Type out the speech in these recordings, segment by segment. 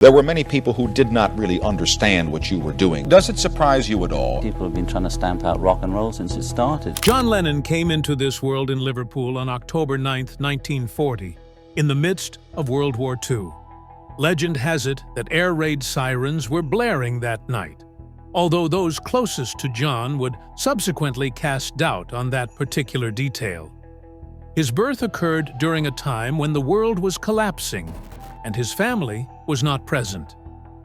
There were many people who did not really understand what you were doing. Does it surprise you at all? People have been trying to stamp out rock and roll since it started. John Lennon came into this world in Liverpool on October 9, 1940, in the midst of World War II. Legend has it that air raid sirens were blaring that night, although those closest to John would subsequently cast doubt on that particular detail. His birth occurred during a time when the world was collapsing, and his family was not present.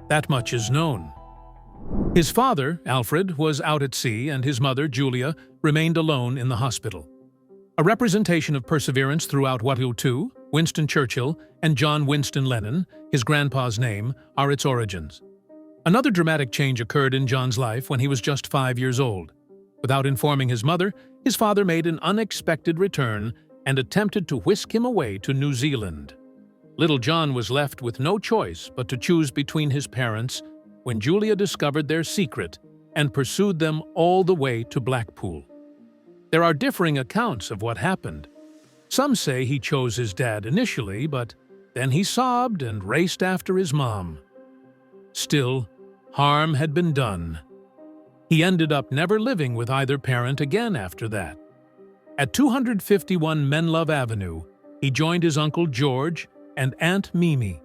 That much is known. His father, Alfred, was out at sea, and his mother, Julia, remained alone in the hospital. A representation of perseverance throughout World War II, Winston Churchill and John Winston Lennon, his grandpa's name, are its origins. Another dramatic change occurred in John's life when he was just 5 years old. Without informing his mother, his father made an unexpected return and attempted to whisk him away to New Zealand. Little John was left with no choice but to choose between his parents when Julia discovered their secret and pursued them all the way to Blackpool. There are differing accounts of what happened. Some say he chose his dad initially, but then he sobbed and raced after his mom. Still, harm had been done. He ended up never living with either parent again after that. At 251 Menlove Avenue, he joined his Uncle George and Aunt Mimi.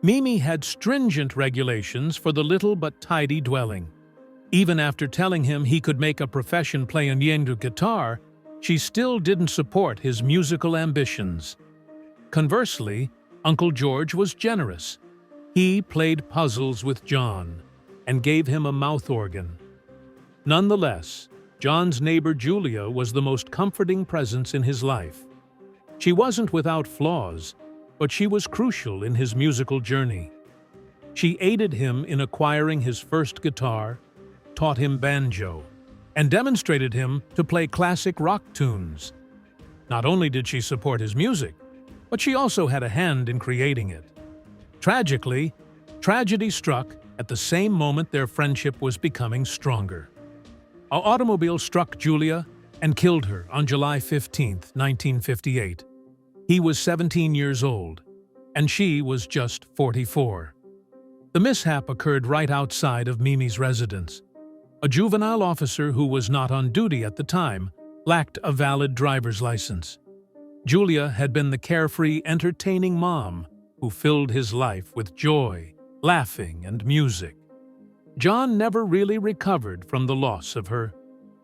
Mimi had stringent regulations for the little but tidy dwelling. Even after telling him he could make a profession playing the guitar, she still didn't support his musical ambitions. Conversely, Uncle George was generous. He played puzzles with John and gave him a mouth organ. Nonetheless, John's neighbor Julia was the most comforting presence in his life. She wasn't without flaws, but she was crucial in his musical journey. She aided him in acquiring his first guitar, taught him banjo, and demonstrated him to play classic rock tunes. Not only did she support his music, but she also had a hand in creating it. Tragically, tragedy struck at the same moment their friendship was becoming stronger. An automobile struck Julia and killed her on July 15, 1958. He was 17 years old, and she was just 44. The mishap occurred right outside of Mimi's residence. A juvenile officer who was not on duty at the time lacked a valid driver's license. Julia had been the carefree, entertaining mom who filled his life with joy, laughing, and music. John never really recovered from the loss of her.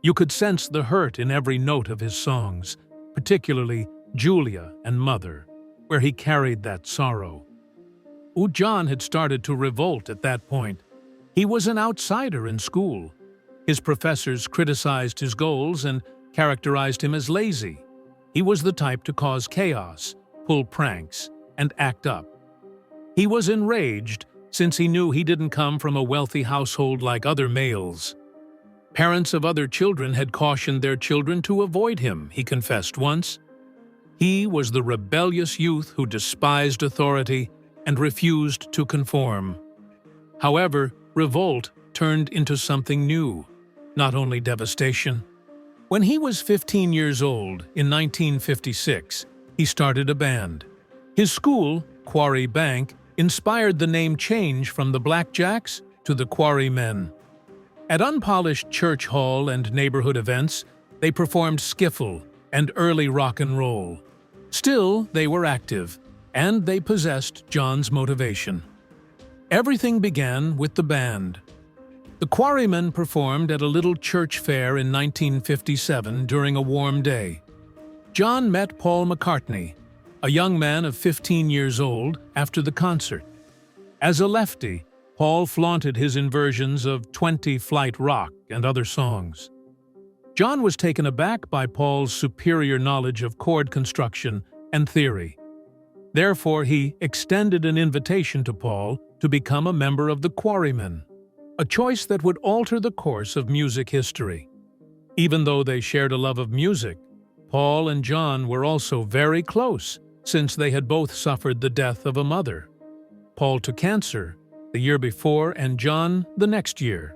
You could sense the hurt in every note of his songs, particularly Julia and Mother, where he carried that sorrow. John had started to revolt at that point. He was an outsider in school. His professors criticized his goals and characterized him as lazy. He was the type to cause chaos, pull pranks, and act up. He was enraged since he knew he didn't come from a wealthy household like other males. Parents of other children had cautioned their children to avoid him, he confessed once. He was the rebellious youth who despised authority and refused to conform. However, revolt turned into something new, not only devastation. When he was 15 years old, in 1956, he started a band. His school, Quarry Bank, inspired the name change from the Blackjacks to the Quarrymen. At unpolished church hall and neighborhood events, they performed skiffle and early rock and roll. Still, they were active, and they possessed John's motivation. Everything began with the band. The Quarrymen performed at a little church fair in 1957 during a warm day. John met Paul McCartney, a young man of 15 years old, after the concert. As a lefty, Paul flaunted his inversions of 20 Flight Rock and other songs. John was taken aback by Paul's superior knowledge of chord construction and theory. Therefore, he extended an invitation to Paul to become a member of the Quarrymen, a choice that would alter the course of music history. Even though they shared a love of music, Paul and John were also very close, since they had both suffered the death of a mother. Paul to cancer the year before and John the next year.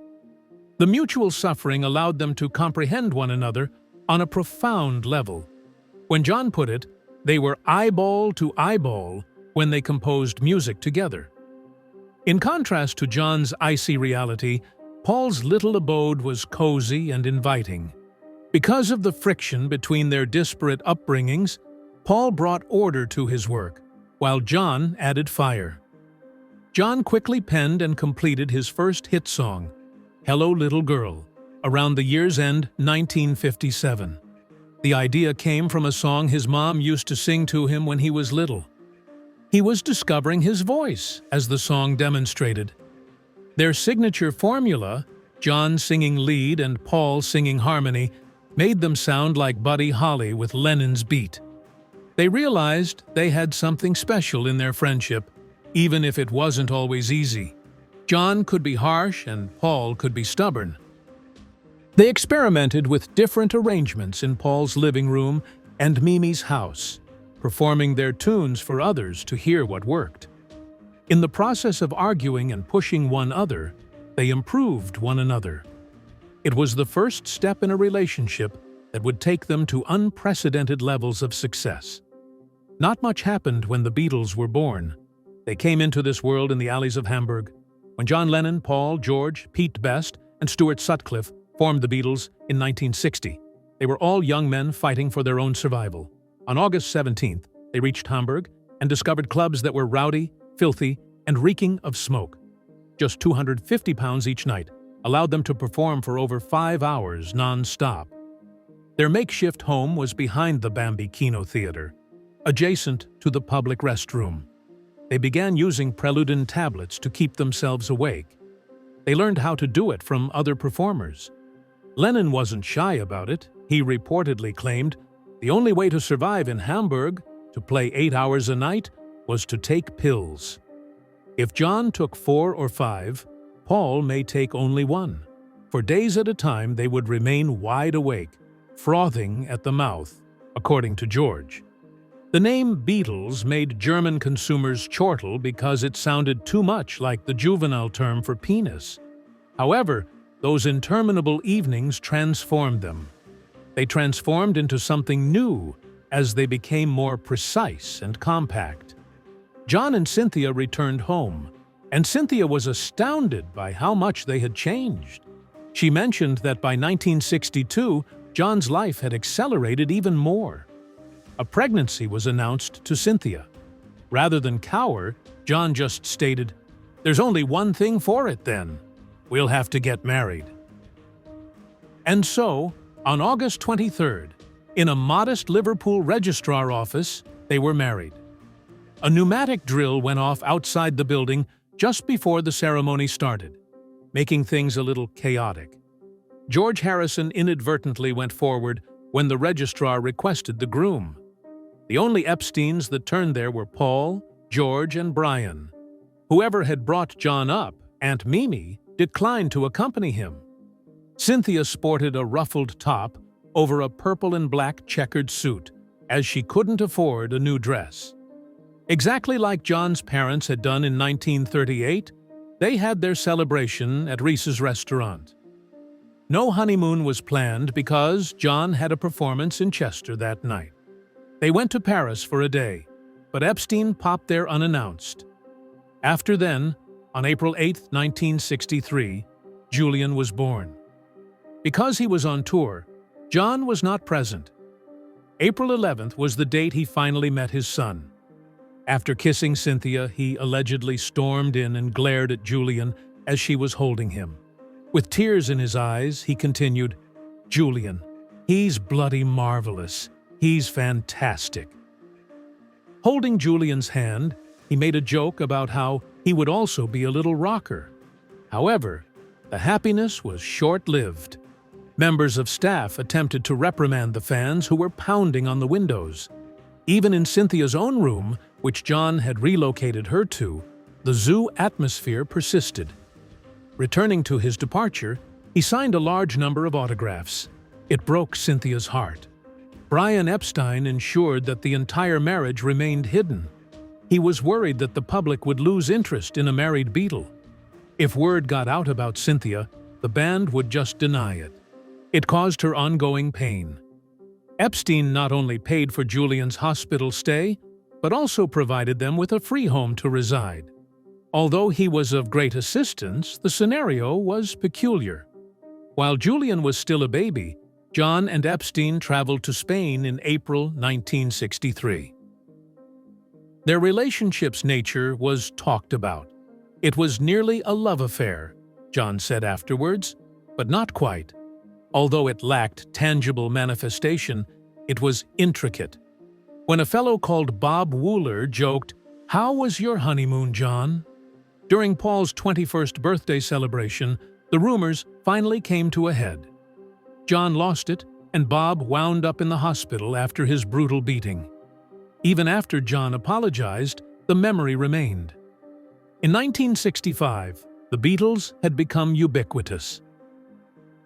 The mutual suffering allowed them to comprehend one another on a profound level. When John put it, they were eyeball to eyeball when they composed music together. In contrast to John's icy reality, Paul's little abode was cozy and inviting. Because of the friction between their disparate upbringings, Paul brought order to his work, while John added fire. John quickly penned and completed his first hit song, Hello Little Girl, around the year's end 1957. The idea came from a song his mom used to sing to him when he was little. He was discovering his voice, as the song demonstrated. Their signature formula, John singing lead and Paul singing harmony, made them sound like Buddy Holly with Lennon's beat. They realized they had something special in their friendship, even if it wasn't always easy. John could be harsh and Paul could be stubborn. They experimented with different arrangements in Paul's living room and Mimi's house, performing their tunes for others to hear what worked. In the process of arguing and pushing one another, they improved one another. It was the first step in a relationship that would take them to unprecedented levels of success. Not much happened when the Beatles were born. They came into this world in the alleys of Hamburg. When John Lennon, Paul, George, Pete Best, and Stuart Sutcliffe formed the Beatles in 1960, they were all young men fighting for their own survival. On August 17th, they reached Hamburg and discovered clubs that were rowdy, filthy, and reeking of smoke. Just 250 pounds each night allowed them to perform for over 5 hours non-stop. Their makeshift home was behind the Bambi Kino Theater, adjacent to the public restroom. They began using Preludin tablets to keep themselves awake. They learned how to do it from other performers. Lennon wasn't shy about it. He reportedly claimed, "The only way to survive in Hamburg, to play 8 hours a night, was to take pills." If John took 4 or 5, Paul may take only 1. For days at a time, they would remain wide awake, frothing at the mouth, according to George. The name Beatles made German consumers chortle because it sounded too much like the juvenile term for penis. However, those interminable evenings transformed them. They transformed into something new as they became more precise and compact. John and Cynthia returned home, and Cynthia was astounded by how much they had changed. She mentioned that by 1962, John's life had accelerated even more. A pregnancy was announced to Cynthia. Rather than cower, John just stated, "There's only one thing for it then. We'll have to get married." And so, on August 23rd, in a modest Liverpool registrar office, they were married. A pneumatic drill went off outside the building just before the ceremony started, making things a little chaotic. George Harrison inadvertently went forward when the registrar requested the groom. The only Epsteins that turned there were Paul, George, and Brian. Whoever had brought John up, Aunt Mimi, declined to accompany him. Cynthia sported a ruffled top over a purple and black checkered suit, as she couldn't afford a new dress. Exactly like John's parents had done in 1938, they had their celebration at Reese's restaurant. No honeymoon was planned because John had a performance in Chester that night. They went to Paris for a day, but Epstein popped there unannounced. After then, on April 8, 1963, Julian was born. Because he was on tour, John was not present. April 11th was the date he finally met his son. After kissing Cynthia, he allegedly stormed in and glared at Julian as she was holding him. With tears in his eyes, he continued, "Julian, he's bloody marvelous. He's fantastic." Holding Julian's hand, he made a joke about how he would also be a little rocker. However, the happiness was short-lived. Members of staff attempted to reprimand the fans who were pounding on the windows. Even in Cynthia's own room, which John had relocated her to, the zoo atmosphere persisted. Returning to his departure, he signed a large number of autographs. It broke Cynthia's heart. Brian Epstein ensured that the entire marriage remained hidden. He was worried that the public would lose interest in a married Beatle. If word got out about Cynthia, the band would just deny it. It caused her ongoing pain. Epstein not only paid for Julian's hospital stay, but also provided them with a free home to reside. Although he was of great assistance, the scenario was peculiar. While Julian was still a baby, John and Epstein traveled to Spain in April 1963. Their relationship's nature was talked about. It was nearly a love affair, John said afterwards, but not quite. Although it lacked tangible manifestation, it was intricate. When a fellow called Bob Wooler joked, "How was your honeymoon, John?" During Paul's 21st birthday celebration, the rumors finally came to a head. John lost it, and Bob wound up in the hospital after his brutal beating. Even after John apologized, the memory remained. In 1965, the Beatles had become ubiquitous.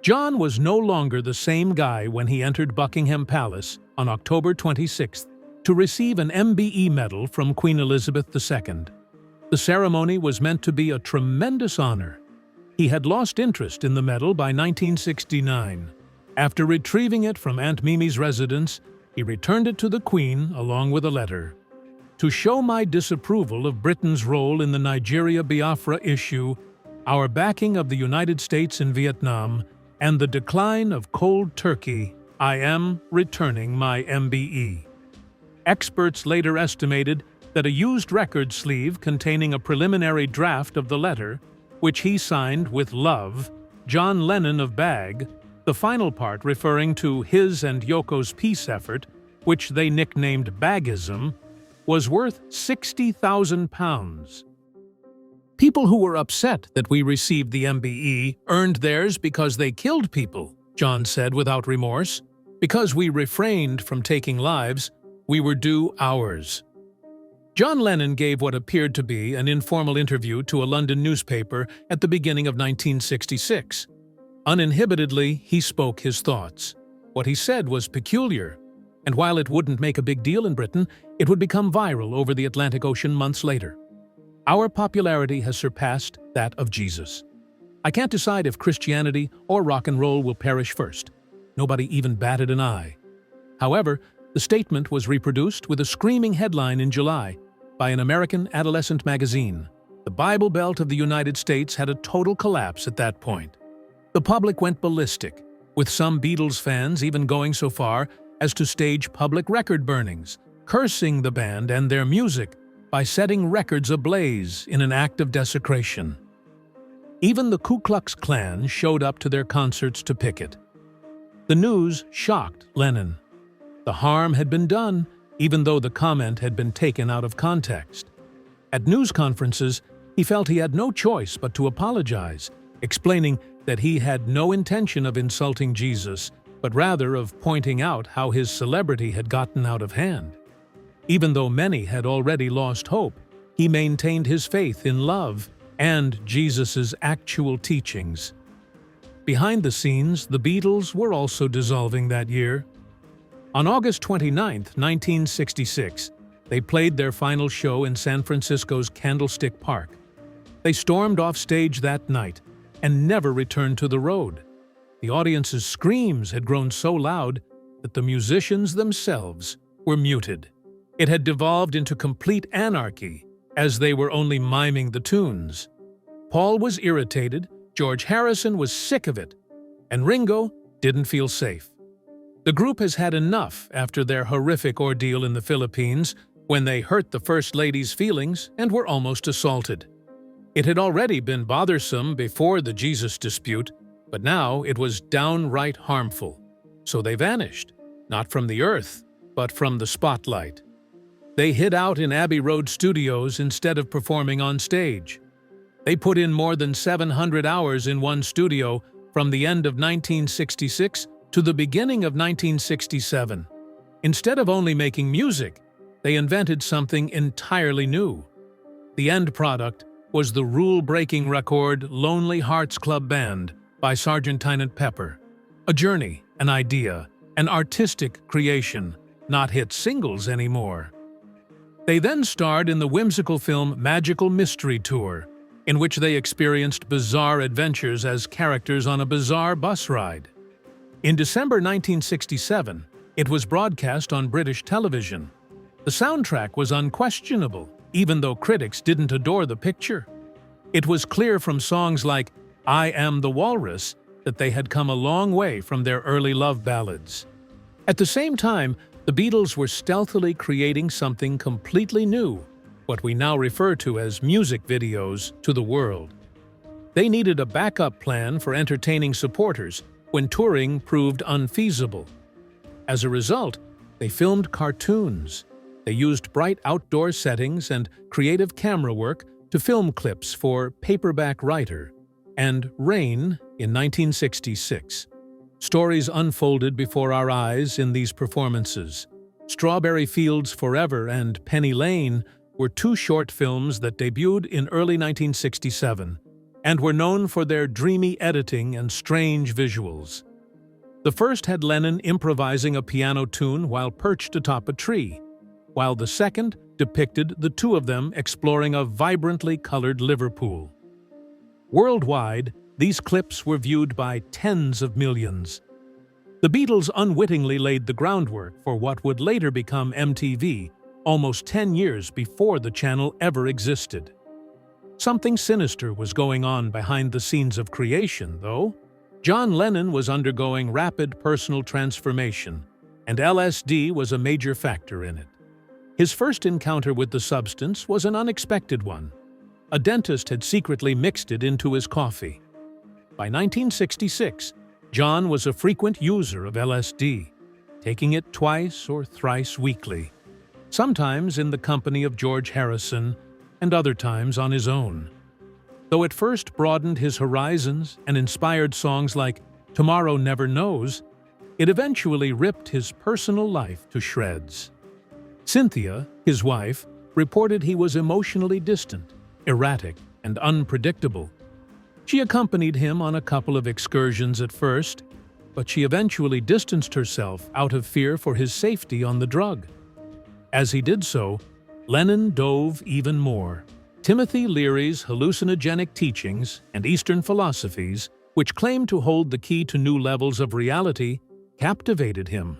John was no longer the same guy when he entered Buckingham Palace on October 26th to receive an MBE medal from Queen Elizabeth II. The ceremony was meant to be a tremendous honor. He had lost interest in the medal by 1969. After retrieving it from Aunt Mimi's residence, he returned it to the Queen along with a letter. To show my disapproval of Britain's role in the Nigeria-Biafra issue, our backing of the United States in Vietnam, and the decline of cold turkey, I am returning my MBE. Experts later estimated that a used record sleeve containing a preliminary draft of the letter, which he signed with love, John Lennon of Bag, the final part referring to his and Yoko's peace effort, which they nicknamed Bagism, was worth £60,000. People who were upset that we received the MBE earned theirs because they killed people, John said without remorse. Because we refrained from taking lives, we were due ours. John Lennon gave what appeared to be an informal interview to a London newspaper at the beginning of 1966. Uninhibitedly, he spoke his thoughts. What he said was peculiar, and while it wouldn't make a big deal in Britain, it would become viral over the Atlantic Ocean months later. Our popularity has surpassed that of Jesus. I can't decide if Christianity or rock and roll will perish first. Nobody even batted an eye. However, the statement was reproduced with a screaming headline in July by an American adolescent magazine. The Bible Belt of the United States had a total collapse at that point. The public went ballistic, with some Beatles fans even going so far as to stage public record burnings, cursing the band and their music by setting records ablaze in an act of desecration. Even the Ku Klux Klan showed up to their concerts to picket. The news shocked Lennon. The harm had been done, even though the comment had been taken out of context. At news conferences, he felt he had no choice but to apologize, explaining that he had no intention of insulting Jesus, but rather of pointing out how his celebrity had gotten out of hand. Even though many had already lost hope, he maintained his faith in love and Jesus's actual teachings. Behind the scenes, the Beatles were also dissolving that year. On August 29, 1966, they played their final show in San Francisco's Candlestick Park. They stormed off stage that night and never returned to the road. The audience's screams had grown so loud that the musicians themselves were muted. It had devolved into complete anarchy, as they were only miming the tunes. Paul was irritated, George Harrison was sick of it, and Ringo didn't feel safe. The group has had enough after their horrific ordeal in the Philippines, when they hurt the First Lady's feelings and were almost assaulted. It had already been bothersome before the Jesus dispute, but now it was downright harmful. So they vanished, not from the earth, but from the spotlight. They hid out in Abbey Road studios instead of performing on stage. They put in more than 700 hours in one studio from the end of 1966 to the beginning of 1967. Instead of only making music, they invented something entirely new. The end product was the rule-breaking record Lonely Hearts Club Band by Sgt. Pepper. A journey, an idea, an artistic creation, not hit singles anymore. They then starred in the whimsical film Magical Mystery Tour, in which they experienced bizarre adventures as characters on a bizarre bus ride. In December 1967, it was broadcast on British television. The soundtrack was unquestionable, even though critics didn't adore the picture. It was clear from songs like I Am the Walrus that they had come a long way from their early love ballads. At the same time, the Beatles were stealthily creating something completely new, what we now refer to as music videos, to the world. They needed a backup plan for entertaining supporters when touring proved unfeasible. As a result, they filmed cartoons. They used bright outdoor settings and creative camera work to film clips for Paperback Writer and Rain in 1966. Stories unfolded before our eyes in these performances. Strawberry Fields Forever and Penny Lane were two short films that debuted in early 1967 and were known for their dreamy editing and strange visuals. The first had Lennon improvising a piano tune while perched atop a tree, while the second depicted the two of them exploring a vibrantly colored Liverpool. Worldwide, these clips were viewed by tens of millions. The Beatles unwittingly laid the groundwork for what would later become MTV, almost 10 years before the channel ever existed. Something sinister was going on behind the scenes of creation, though. John Lennon was undergoing rapid personal transformation, and LSD was a major factor in it. His first encounter with the substance was an unexpected one. A dentist had secretly mixed it into his coffee. By 1966, John was a frequent user of LSD, taking it twice or thrice weekly, sometimes in the company of George Harrison and other times on his own. Though it first broadened his horizons and inspired songs like Tomorrow Never Knows, it eventually ripped his personal life to shreds. Cynthia, his wife, reported he was emotionally distant, erratic, and unpredictable. She accompanied him on a couple of excursions at first, but she eventually distanced herself out of fear for his safety on the drug. As he did so, Lennon dove even more. Timothy Leary's hallucinogenic teachings and Eastern philosophies, which claimed to hold the key to new levels of reality, captivated him.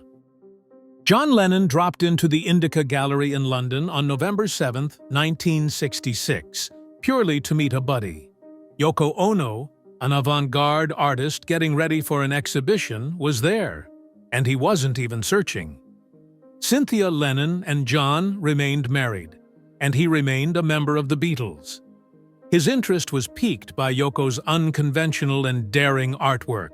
John Lennon dropped into the Indica Gallery in London on November 7, 1966, purely to meet a buddy. Yoko Ono, an avant-garde artist getting ready for an exhibition, was there, and he wasn't even searching. Cynthia Lennon and John remained married, and he remained a member of the Beatles. His interest was piqued by Yoko's unconventional and daring artwork.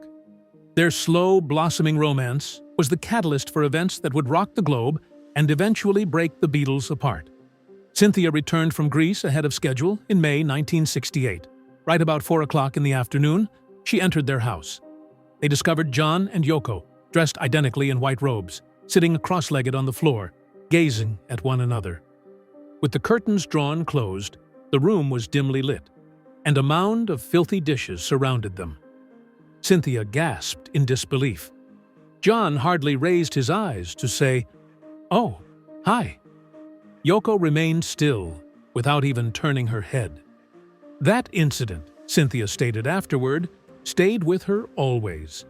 Their slow, blossoming romance was the catalyst for events that would rock the globe and eventually break the Beatles apart. Cynthia returned from Greece ahead of schedule in May 1968. Right about 4 o'clock in the afternoon, she entered their house. They discovered John and Yoko, dressed identically in white robes, sitting cross-legged on the floor, gazing at one another. With the curtains drawn closed, the room was dimly lit, and a mound of filthy dishes surrounded them. Cynthia gasped in disbelief. John hardly raised his eyes to say, "Oh, hi." Yoko remained still, without even turning her head. That incident, Cynthia stated afterward, stayed with her always.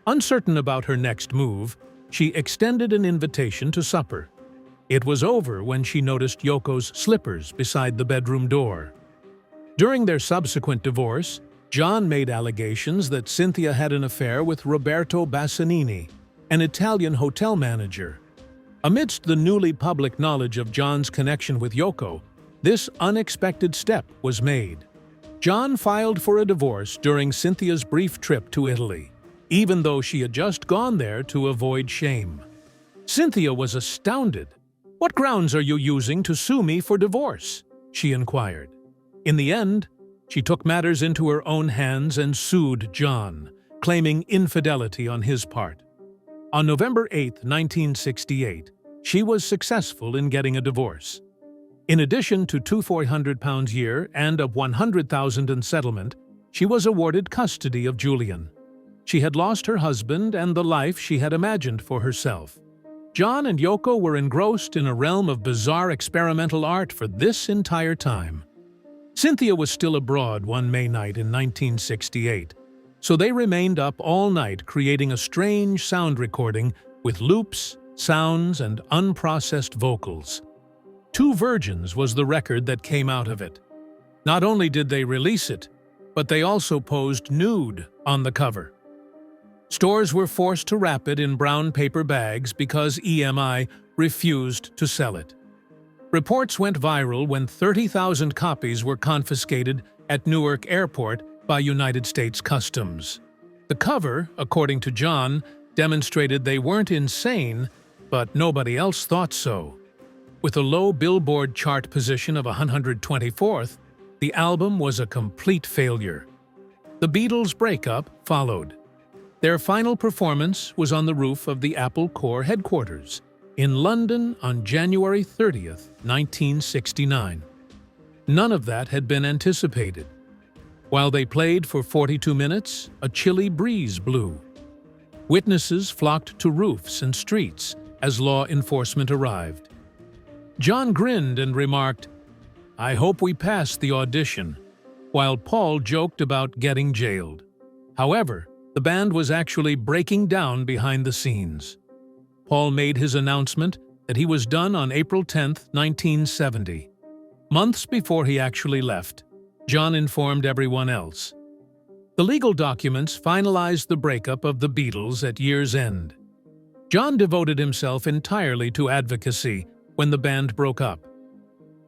Uncertain about her next move, she extended an invitation to supper. It was over when she noticed Yoko's slippers beside the bedroom door. During their subsequent divorce, John made allegations that Cynthia had an affair with Roberto Bassanini, an Italian hotel manager. Amidst the newly public knowledge of John's connection with Yoko, this unexpected step was made. John filed for a divorce during Cynthia's brief trip to Italy, even though she had just gone there to avoid shame. Cynthia was astounded. "What grounds are you using to sue me for divorce?" she inquired. In the end, she took matters into her own hands and sued John, claiming infidelity on his part. On November 8, 1968, she was successful in getting a divorce. In addition to two £400 a year and a $100,000 in settlement, she was awarded custody of Julian. She had lost her husband and the life she had imagined for herself. John and Yoko were engrossed in a realm of bizarre experimental art for this entire time. Cynthia was still abroad one May night in 1968, so they remained up all night creating a strange sound recording with loops, sounds, and unprocessed vocals. Two Virgins was the record that came out of it. Not only did they release it, but they also posed nude on the cover. Stores were forced to wrap it in brown paper bags because EMI refused to sell it. Reports went viral when 30,000 copies were confiscated at Newark Airport by United States Customs. The cover, according to John, demonstrated they weren't insane, but nobody else thought so. With a low Billboard chart position of 124th, the album was a complete failure. The Beatles' breakup followed. Their final performance was on the roof of the Apple Corps headquarters in London on January 30th, 1969. None of that had been anticipated. While they played for 42 minutes, a chilly breeze blew. Witnesses flocked to roofs and streets as law enforcement arrived. John grinned and remarked, "I hope we pass the audition," while Paul joked about getting jailed. However, the band was actually breaking down behind the scenes. Paul made his announcement that he was done on April 10, 1970. Months before he actually left, John informed everyone else. The legal documents finalized the breakup of the Beatles at year's end. John devoted himself entirely to advocacy when the band broke up.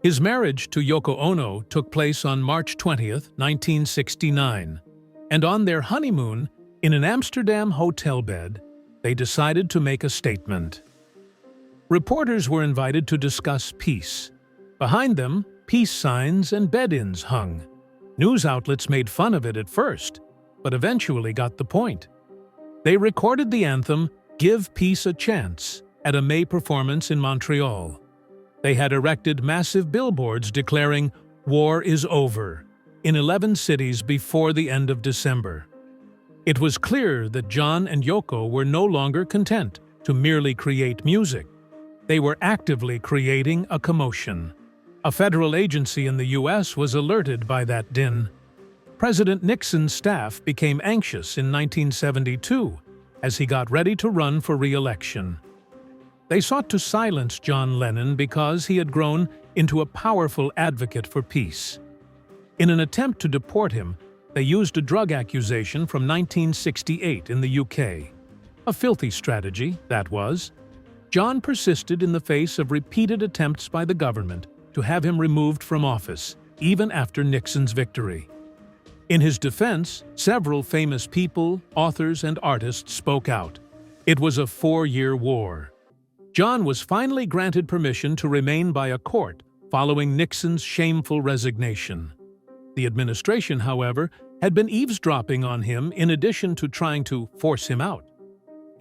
His marriage to Yoko Ono took place on March 20, 1969, and on their honeymoon, in an Amsterdam hotel bed, they decided to make a statement. Reporters were invited to discuss peace. Behind them, peace signs and bed-ins hung. News outlets made fun of it at first, but eventually got the point. They recorded the anthem, "Give Peace a Chance," at a May performance in Montreal. They had erected massive billboards declaring, "War is over," in 11 cities before the end of December. It was clear that John and Yoko were no longer content to merely create music. They were actively creating a commotion. A federal agency in the U.S. was alerted by that din. President Nixon's staff became anxious in 1972 as he got ready to run for re-election. They sought to silence John Lennon because he had grown into a powerful advocate for peace. In an attempt to deport him, they used a drug accusation from 1968 in the UK. A filthy strategy, that was. John persisted in the face of repeated attempts by the government to have him removed from office, even after Nixon's victory. In his defense, several famous people, authors, and artists spoke out. It was a 4-year war. John was finally granted permission to remain by a court following Nixon's shameful resignation. The administration, however, had been eavesdropping on him in addition to trying to force him out.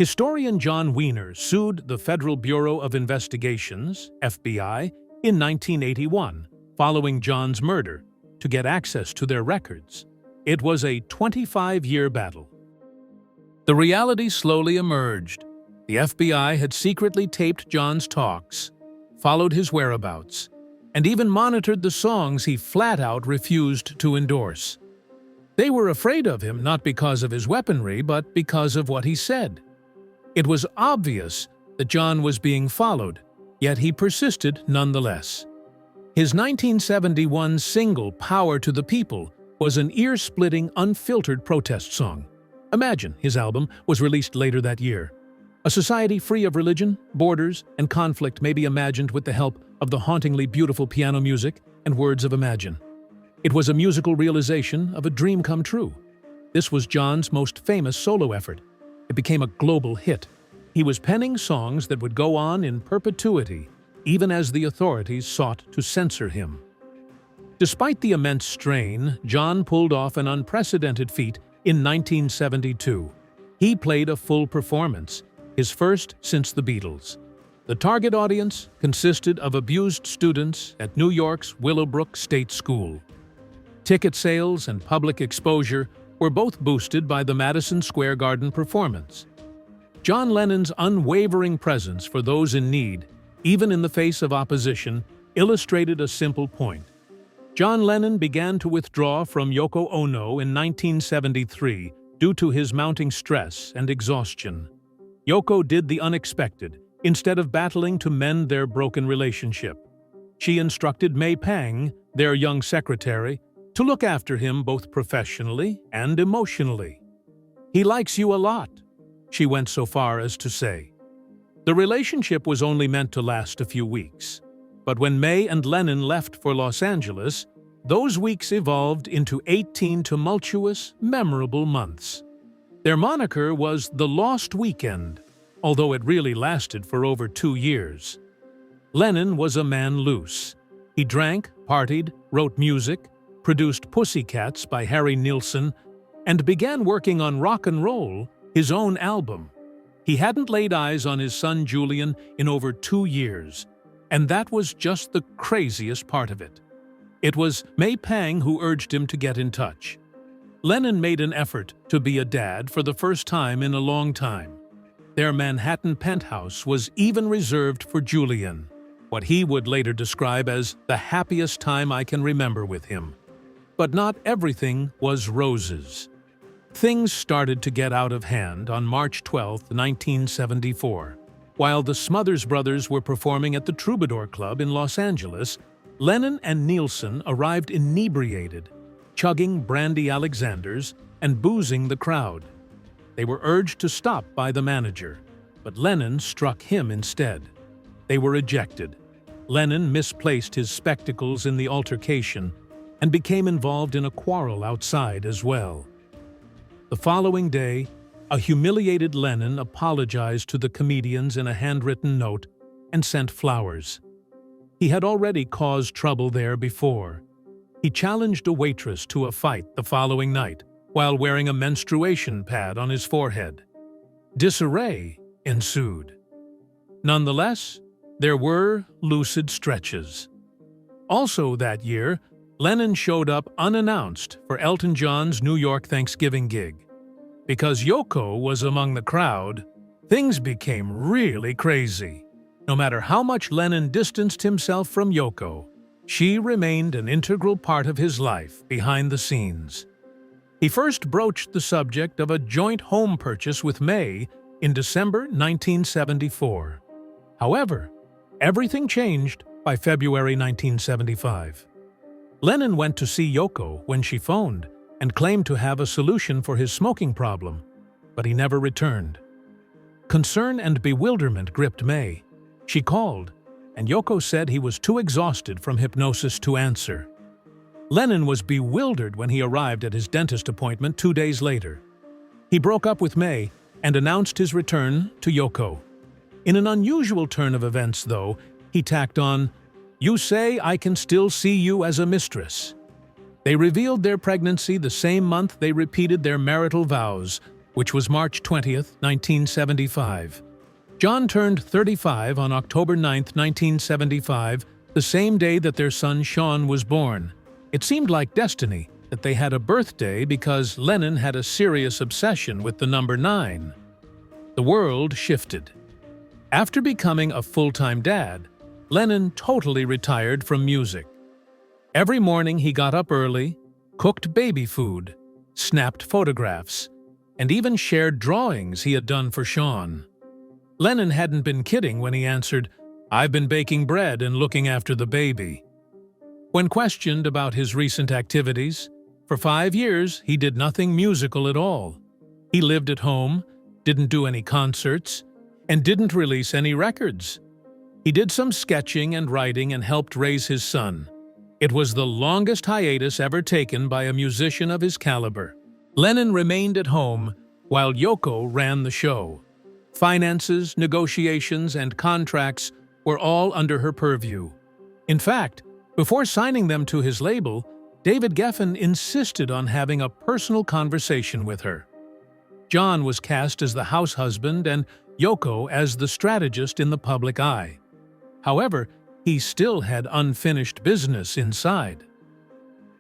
Historian John Wiener sued the Federal Bureau of Investigations, FBI, in 1981, following John's murder, to get access to their records. It was a 25-year battle. The reality slowly emerged. The FBI had secretly taped John's talks, followed his whereabouts, and even monitored the songs he flat-out refused to endorse. They were afraid of him not because of his weaponry, but because of what he said. It was obvious that John was being followed, yet he persisted nonetheless. His 1971 single, "Power to the People," was an ear-splitting, unfiltered protest song. Imagine his album was released later that year. A society free of religion, borders, and conflict may be imagined with the help of the hauntingly beautiful piano music and words of Imagine. It was a musical realization of a dream come true. This was John's most famous solo effort. It became a global hit. He was penning songs that would go on in perpetuity, even as the authorities sought to censor him. Despite the immense strain, John pulled off an unprecedented feat in 1972. He played a full performance, his first since the Beatles. The target audience consisted of abused students at New York's Willowbrook State School. Ticket sales and public exposure were both boosted by the Madison Square Garden performance. John Lennon's unwavering presence for those in need, even in the face of opposition, illustrated a simple point. John Lennon began to withdraw from Yoko Ono in 1973 due to his mounting stress and exhaustion. Yoko did the unexpected, instead of battling to mend their broken relationship. she instructed May Pang, their young secretary, to look after him both professionally and emotionally. "He likes you a lot," she went so far as to say. The relationship was only meant to last a few weeks, but when May and Lennon left for Los Angeles, those weeks evolved into 18 tumultuous, memorable months. Their moniker was the Lost Weekend, although it really lasted for over 2 years. Lennon was a man loose. He drank, partied, wrote music, produced Pussycats by Harry Nilsson, and began working on Rock and Roll, his own album. He hadn't laid eyes on his son Julian in over 2 years, and that was just the craziest part of it. It was May Pang who urged him to get in touch. Lennon made an effort to be a dad for the first time in a long time. Their Manhattan penthouse was even reserved for Julian, what he would later describe as the happiest time I can remember with him. But not everything was roses. Things started to get out of hand on March 12, 1974. While the Smothers Brothers were performing at the Troubadour Club in Los Angeles, Lennon and Nilsson arrived inebriated, chugging brandy Alexanders and boozing the crowd. They were urged to stop by the manager, but Lennon struck him instead. They were ejected. Lennon misplaced his spectacles in the altercation and became involved in a quarrel outside as well. The following day, a humiliated Lennon apologized to the comedians in a handwritten note and sent flowers. He had already caused trouble there before. He challenged a waitress to a fight the following night while wearing a menstruation pad on his forehead. Disarray ensued. Nonetheless, there were lucid stretches. Also that year, Lennon showed up unannounced for Elton John's New York Thanksgiving gig. Because Yoko was among the crowd, things became really crazy. No matter how much Lennon distanced himself from Yoko, she remained an integral part of his life behind the scenes. He first broached the subject of a joint home purchase with May in December 1974. However, everything changed by February 1975. Lennon went to see Yoko when she phoned and claimed to have a solution for his smoking problem, but he never returned. Concern and bewilderment gripped May. She called, and Yoko said he was too exhausted from hypnosis to answer. Lennon was bewildered when he arrived at his dentist appointment 2 days later. He broke up with May and announced his return to Yoko. In an unusual turn of events, though, he tacked on, "You say I can still see you as a mistress." They revealed their pregnancy the same month they repeated their marital vows, which was March 20, 1975. John turned 35 on October 9, 1975, the same day that their son Sean was born. It seemed like destiny that they had a birthday because Lennon had a serious obsession with the number 9. The world shifted. After becoming a full-time dad, Lennon totally retired from music. Every morning he got up early, cooked baby food, snapped photographs, and even shared drawings he had done for Sean. Lennon hadn't been kidding when he answered, "I've been baking bread and looking after the baby." When questioned about his recent activities, for 5 years he did nothing musical at all. He lived at home, didn't do any concerts, and didn't release any records. He did some sketching and writing and helped raise his son. It was the longest hiatus ever taken by a musician of his caliber. Lennon remained at home while Yoko ran the show. Finances, negotiations, and contracts were all under her purview. In fact, before signing them to his label, David Geffen insisted on having a personal conversation with her. John was cast as the house husband and Yoko as the strategist in the public eye. However, he still had unfinished business inside.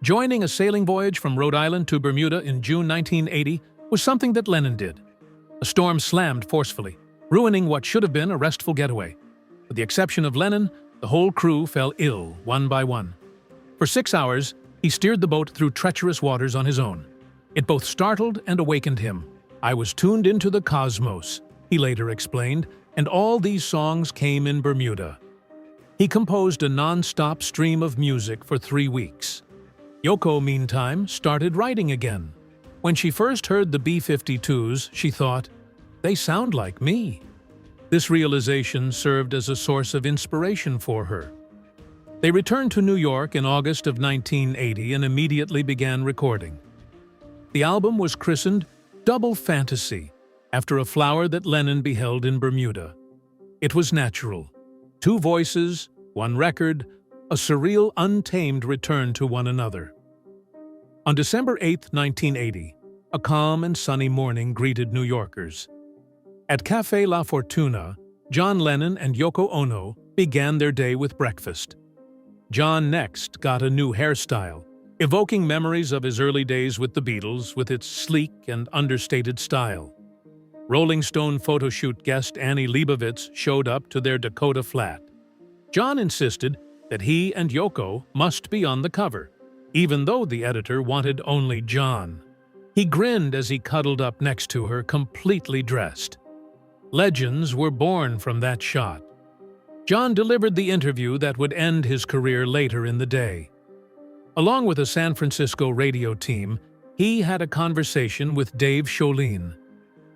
Joining a sailing voyage from Rhode Island to Bermuda in June 1980 was something that Lennon did. A storm slammed forcefully, ruining what should have been a restful getaway. With the exception of Lennon, the whole crew fell ill one by one. For 6 hours, he steered the boat through treacherous waters on his own. It both startled and awakened him. "I was tuned into the cosmos," he later explained, "and all these songs came in Bermuda." He composed a non-stop stream of music for 3 weeks. Yoko, meantime, started writing again. When she first heard the B-52s, she thought, "They sound like me." This realization served as a source of inspiration for her. They returned to New York in August of 1980 and immediately began recording. The album was christened Double Fantasy, after a flower that Lennon beheld in Bermuda. It was natural. 2 voices, 1 record, a surreal, untamed return to one another. On December 8, 1980, a calm and sunny morning greeted New Yorkers. At Café La Fortuna, John Lennon and Yoko Ono began their day with breakfast. John next got a new hairstyle, evoking memories of his early days with the Beatles with its sleek and understated style. Rolling Stone photoshoot guest Annie Leibovitz showed up to their Dakota flat. John insisted that he and Yoko must be on the cover, even though the editor wanted only John. He grinned as he cuddled up next to her, completely dressed. Legends were born from that shot. John delivered the interview that would end his career later in the day. Along with a San Francisco radio team, he had a conversation with Dave Cholin.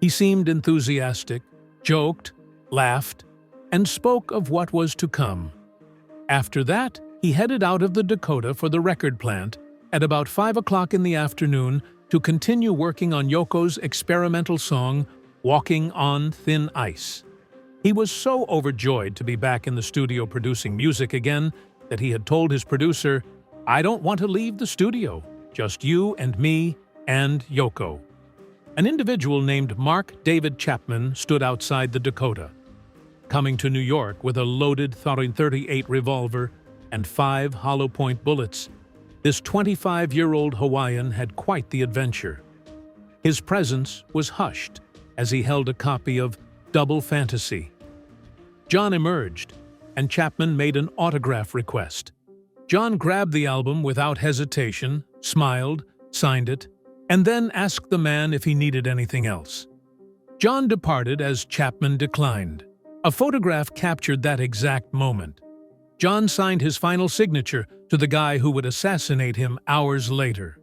He seemed enthusiastic, joked, laughed, and spoke of what was to come. After that, he headed out of the Dakota for the record plant at about 5 o'clock in the afternoon to continue working on Yoko's experimental song, Walking on Thin Ice. He was so overjoyed to be back in the studio producing music again that he had told his producer, "I don't want to leave the studio, just you and me and Yoko." An individual named Mark David Chapman stood outside the Dakota. Coming to New York with a loaded .38 revolver and 5 hollow-point bullets, this 25-year-old Hawaiian had quite the adventure. His presence was hushed as he held a copy of Double Fantasy. John emerged, and Chapman made an autograph request. John grabbed the album without hesitation, smiled, signed it, and then asked the man if he needed anything else. John departed as Chapman declined. A photograph captured that exact moment. John signed his final signature to the guy who would assassinate him hours later.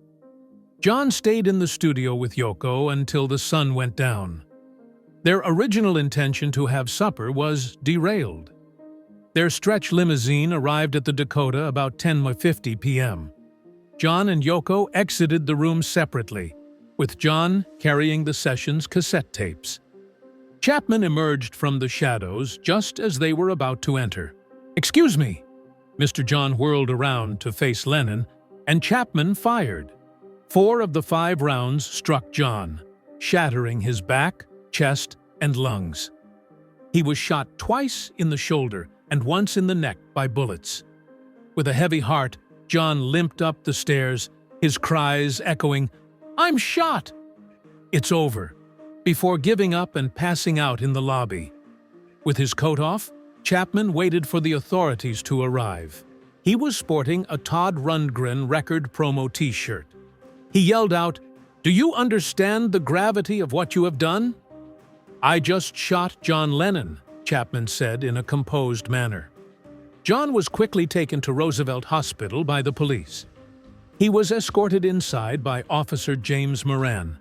John stayed in the studio with Yoko until the sun went down. Their original intention to have supper was derailed. Their stretch limousine arrived at the Dakota about 10:50 p.m. John and Yoko exited the room separately, with John carrying the session's cassette tapes. Chapman emerged from the shadows just as they were about to enter. "Excuse me." Mr. John whirled around to face Lennon, and Chapman fired. 4 of the 5 rounds struck John, shattering his back, chest, and lungs. He was shot twice in the shoulder and once in the neck by bullets. With a heavy heart, John limped up the stairs, his cries echoing, "I'm shot!" "It's over," before giving up and passing out in the lobby. With his coat off, Chapman waited for the authorities to arrive. He was sporting a Todd Rundgren record promo t-shirt. He yelled out, "Do you understand the gravity of what you have done?" "I just shot John Lennon," Chapman said in a composed manner. John was quickly taken to Roosevelt Hospital by the police. He was escorted inside by Officer James Moran.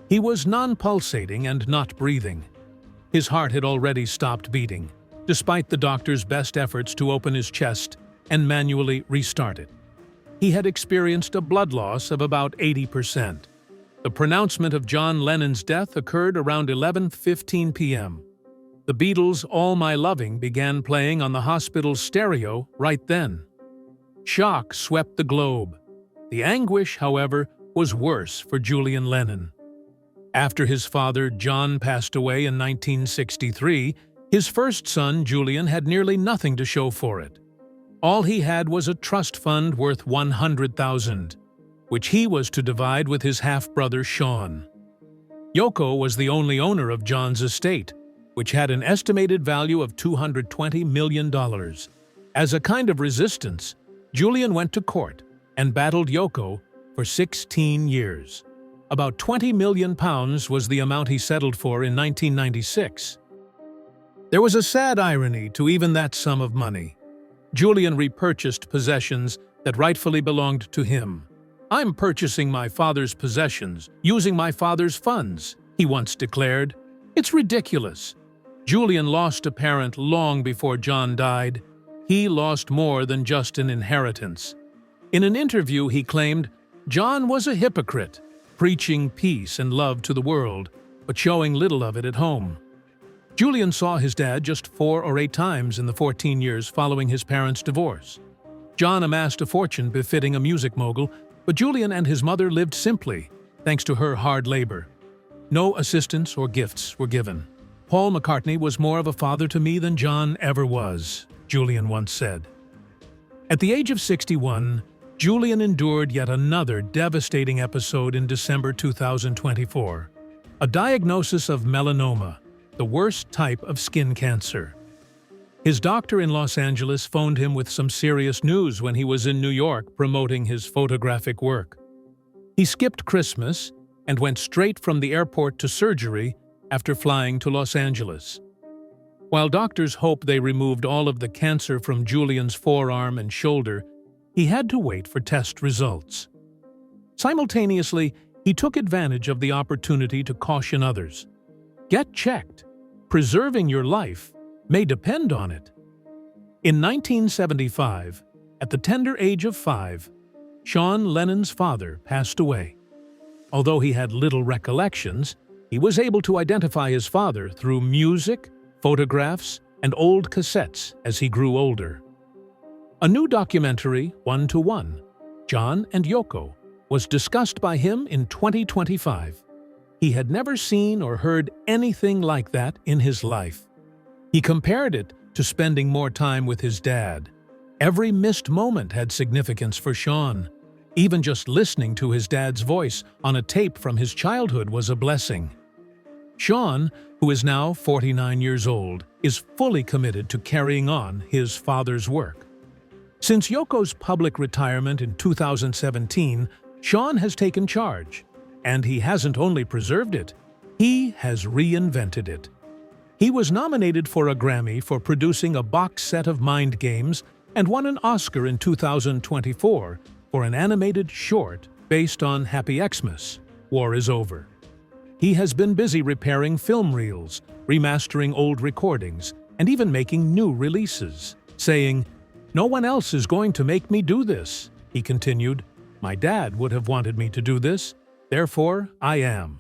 He was non-pulsating and not breathing. His heart had already stopped beating, despite the doctor's best efforts to open his chest and manually restart it. He had experienced a blood loss of about 80%. The pronouncement of John Lennon's death occurred around 11:15 p.m. The Beatles' All My Loving began playing on the hospital's stereo right then. Shock swept the globe. The anguish, however, was worse for Julian Lennon. After his father, John, passed away in 1963, his first son, Julian, had nearly nothing to show for it. All he had was a trust fund worth $100,000, which he was to divide with his half-brother Sean. Yoko was the only owner of John's estate, which had an estimated value of $220 million. As a kind of resistance, Julian went to court and battled Yoko for 16 years. About £20 million was the amount he settled for in 1996. There was a sad irony to even that sum of money. Julian repurchased possessions that rightfully belonged to him. "I'm purchasing my father's possessions, using my father's funds," he once declared. "It's ridiculous." Julian lost a parent long before John died. He lost more than just an inheritance. In an interview, he claimed, "John was a hypocrite, preaching peace and love to the world, but showing little of it at home." Julian saw his dad just 4 or 8 times in the 14 years following his parents' divorce. John amassed a fortune befitting a music mogul, but Julian and his mother lived simply, thanks to her hard labor. No assistance or gifts were given. "Paul McCartney was more of a father to me than John ever was," Julian once said. At the age of 61, Julian endured yet another devastating episode in December 2024. A diagnosis of melanoma, the worst type of skin cancer. His doctor in Los Angeles phoned him with some serious news when he was in New York promoting his photographic work. He skipped Christmas and went straight from the airport to surgery after flying to Los Angeles. While doctors hoped they removed all of the cancer from Julian's forearm and shoulder, he had to wait for test results. Simultaneously, he took advantage of the opportunity to caution others. Get checked. Preserving your life may depend on it. In 1975, at the tender age of 5, Sean Lennon's father passed away. Although he had little recollections, he was able to identify his father through music, photographs, and old cassettes as he grew older. A new documentary, 1-to-1, John and Yoko, was discussed by him in 2025. He had never seen or heard anything like that in his life. He compared it to spending more time with his dad. Every missed moment had significance for Sean. Even just listening to his dad's voice on a tape from his childhood was a blessing. Sean, who is now 49 years old, is fully committed to carrying on his father's work. Since Yoko's public retirement in 2017, Sean has taken charge, and he hasn't only preserved it, he has reinvented it. He was nominated for a Grammy for producing a box set of mind games and won an Oscar in 2024 for an animated short based on Happy Xmas, War is Over. He has been busy repairing film reels, remastering old recordings, and even making new releases, saying, "No one else is going to make me do this," he continued. "My dad would have wanted me to do this, therefore I am."